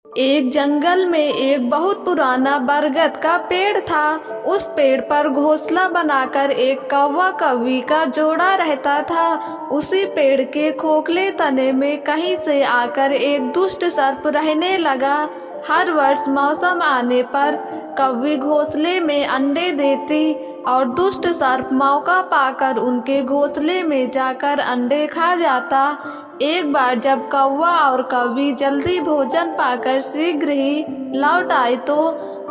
एक जंगल में एक बहुत पुराना बरगद का पेड़ था। उस पेड़ पर घोंसला बनाकर एक कौवा कौवी का जोड़ा रहता था। उसी पेड़ के खोखले तने में कहीं से आकर एक दुष्ट सर्प रहने लगा। हर वर्ष मौसम आने पर कौवी घोंसले में अंडे देती और दुष्ट सर्प मौका पाकर उनके घोंसले में जाकर अंडे खा जाता। एक बार जब कौवा और कौवी जल्दी भोजन पाकर शीघ्र ही लौट आए तो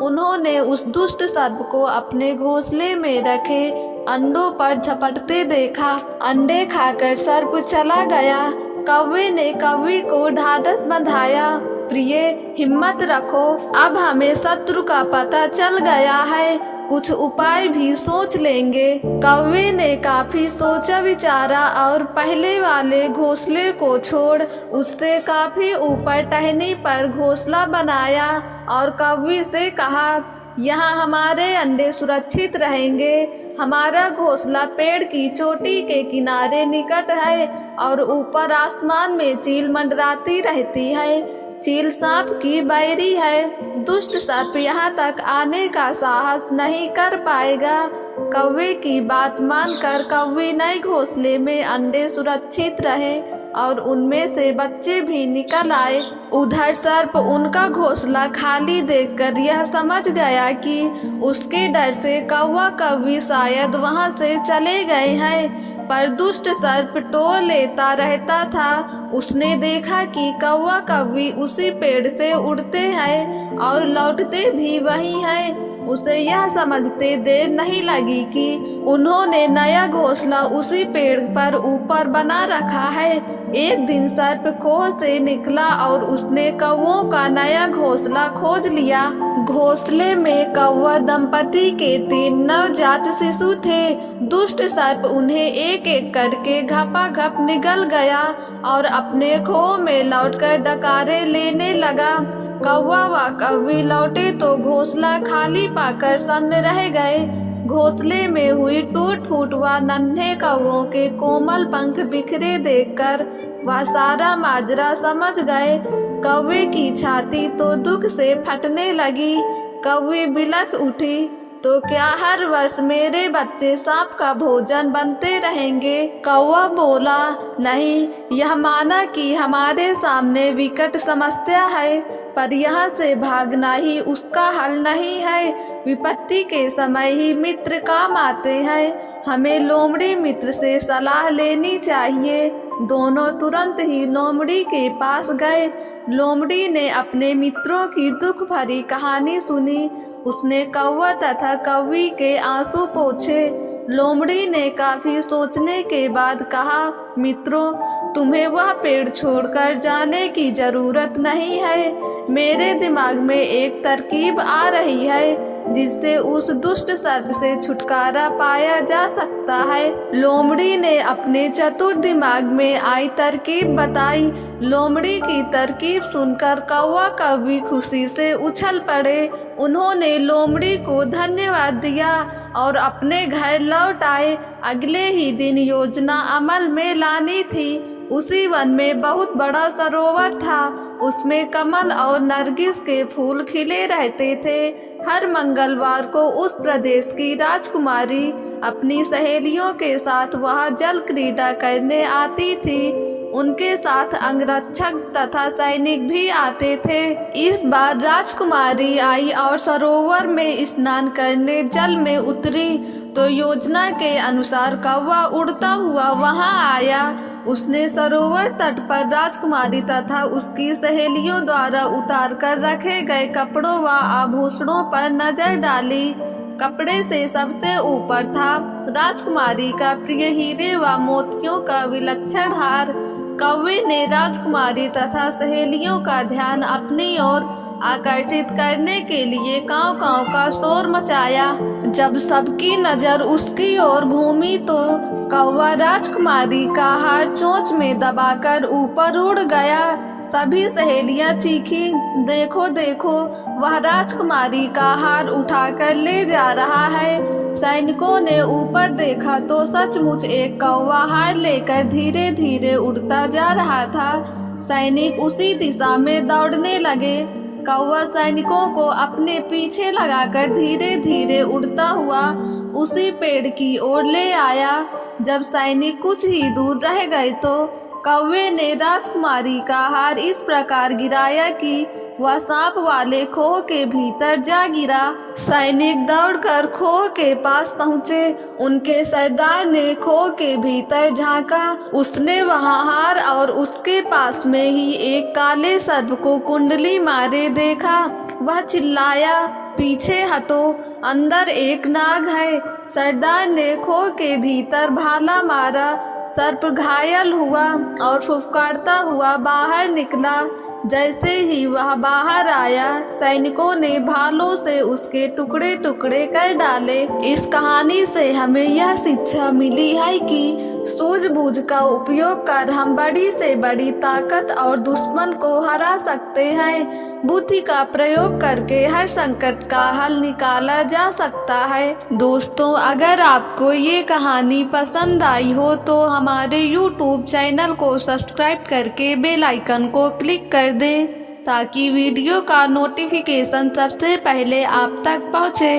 उन्होंने उस दुष्ट सर्प को अपने घोंसले में रखे अंडों पर झपटते देखा। अंडे खाकर सर्प चला गया। कौवे ने कौवी को ढाढ़स बंधाया, प्रिय हिम्मत रखो, अब हमें शत्रु का पता चल गया है, कुछ उपाय भी सोच लेंगे। कौवे ने काफी सोचा विचारा और पहले वाले घोंसले को छोड़ उससे काफी ऊपर टहनी पर घोंसला बनाया और कौवी से कहा, यहाँ हमारे अंडे सुरक्षित रहेंगे। हमारा घोंसला पेड़ की चोटी के किनारे निकट है और ऊपर आसमान में चील मंडराती रहती है। चील सांप की बैरी है। दुष्ट सर्प यहाँ तक आने का साहस नहीं कर पाएगा। कौवे की बात मानकर कौवी नए घोंसले में अंडे सुरक्षित रहे और उनमें से बच्चे भी निकल आए। उधर सर्प उनका घोंसला खाली देखकर यह समझ गया कि उसके डर से कौवा कौवी शायद वहां से चले गए हैं, पर दुष्ट सर्प टोल लेता रहता था। उसने देखा कि कौवा कौवी उसी पेड़ से उड़ते हैं और लौटते भी वही हैं। उसे यह समझते देर नहीं लगी कि उन्होंने नया घोंसला उसी पेड़ पर ऊपर बना रखा है। एक दिन सर्प खोह से निकला और उसने कौवों का नया घोंसला खोज लिया। घोंसले में कौवा दंपति के 3 नवजात शिशु थे। दुष्ट सर्प उन्हें एक एक करके घपाघप निगल गया और अपने खोह में लौटकर डकारे लेने लगा। कौवा व कौवी लौटे तो घोंसला खाली पाकर सन्न रह गए। घोंसले में हुई टूट फूट व नन्हे कौवों के कोमल पंख बिखरे देखकर वह सारा माजरा समझ गए। कौवे की छाती तो दुख से फटने लगी। कौवी बिलख उठी, तो क्या हर वर्ष मेरे बच्चे सांप का भोजन बनते रहेंगे? कौवा बोला, नहीं, यह माना कि हमारे सामने विकट समस्या है, पर यहाँ से भागना ही उसका हल नहीं है। विपत्ति के समय ही मित्र काम आते हैं। हमें लोमड़ी मित्र से सलाह लेनी चाहिए। दोनों तुरंत ही लोमड़ी के पास गए। लोमड़ी ने अपने मित्रों की दुख भरी कहानी सुनी। उसने कौवा तथा कौवी के आंसू पोंछे। लोमड़ी ने काफी सोचने के बाद कहा, मित्रों, तुम्हें वह पेड़ छोड़कर जाने की जरूरत नहीं है। मेरे दिमाग में एक तरकीब आ रही है जिससे उस दुष्ट सर्प से छुटकारा पाया जा सकता है। लोमड़ी ने अपने चतुर दिमाग में आई तरकीब बताई। लोमड़ी की तरकीब सुनकर कौवा कौवी खुशी से उछल पड़े। उन्होंने लोमड़ी को धन्यवाद दिया और अपने घर लौट आए। अगले ही दिन योजना अमल में लानी थी। उसी वन में बहुत बड़ा सरोवर था। उसमें कमल और नरगिस के फूल खिले रहते थे। हर मंगलवार को उस प्रदेश की राजकुमारी अपनी सहेलियों के साथ वहां जल क्रीड़ा करने आती थी। उनके साथ अंगरक्षक तथा सैनिक भी आते थे। इस बार राजकुमारी आई और सरोवर में स्नान करने जल में उतरी तो योजना के अनुसार कौवा उड़ता हुआ वहां आया। उसने सरोवर तट पर राजकुमारी तथा उसकी सहेलियों द्वारा उतार कर रखे गए कपड़ों व आभूषणों पर नजर डाली। कपड़े से सबसे ऊपर था राजकुमारी का प्रिय हीरे व मोतियों का विलक्षण हार। कौवे ने राजकुमारी तथा सहेलियों का ध्यान अपनी ओर आकर्षित करने के लिए कांव कांव का शोर मचाया। जब सबकी नजर उसकी ओर घूमी तो कौवा राजकुमारी का हार चोंच में दबाकर ऊपर उड़ गया। सभी सहेलियां चीखी, देखो देखो, वह राजकुमारी का हार उठाकर ले जा रहा है। सैनिकों ने ऊपर देखा तो सचमुच एक कौवा हार लेकर धीरे धीरे उड़ता जा रहा था। सैनिक उसी दिशा में दौड़ने लगे। कौवा सैनिकों को अपने पीछे लगाकर धीरे धीरे उड़ता हुआ उसी पेड़ की ओर ले आया। जब सैनिक कुछ ही दूर रह गए तो कौवे ने राजकुमारी का हार इस प्रकार गिराया कि वह सांप वाले खोह के भीतर जा गिरा। सैनिक दौड़कर खोह के पास पहुँचे। उनके सरदार ने खोह के भीतर झांका। उसने वहां हार और उसके पास में ही एक काले सर्प को कुंडली मारे देखा। वह चिल्लाया, पीछे हटो, अंदर एक नाग है। सरदार ने खोह के भीतर भाला मारा। सर्प घायल हुआ और फुफकारता हुआ बाहर निकला। जैसे ही वह बाहर आया, सैनिकों ने भालों से उसके टुकड़े टुकड़े कर डाले। इस कहानी से हमें यह शिक्षा मिली है कि सूझबूझ का उपयोग कर हम बड़ी से बड़ी ताकत और दुश्मन को हरा सकते हैं। बुद्धि का प्रयोग करके हर संकट का हल निकाला जा सकता है। दोस्तों, अगर आपको ये कहानी पसंद आई हो तो हमारे YouTube चैनल को सब्सक्राइब करके बेल आइकन को क्लिक कर दें ताकि वीडियो का नोटिफिकेशन सबसे पहले आप तक पहुँचे।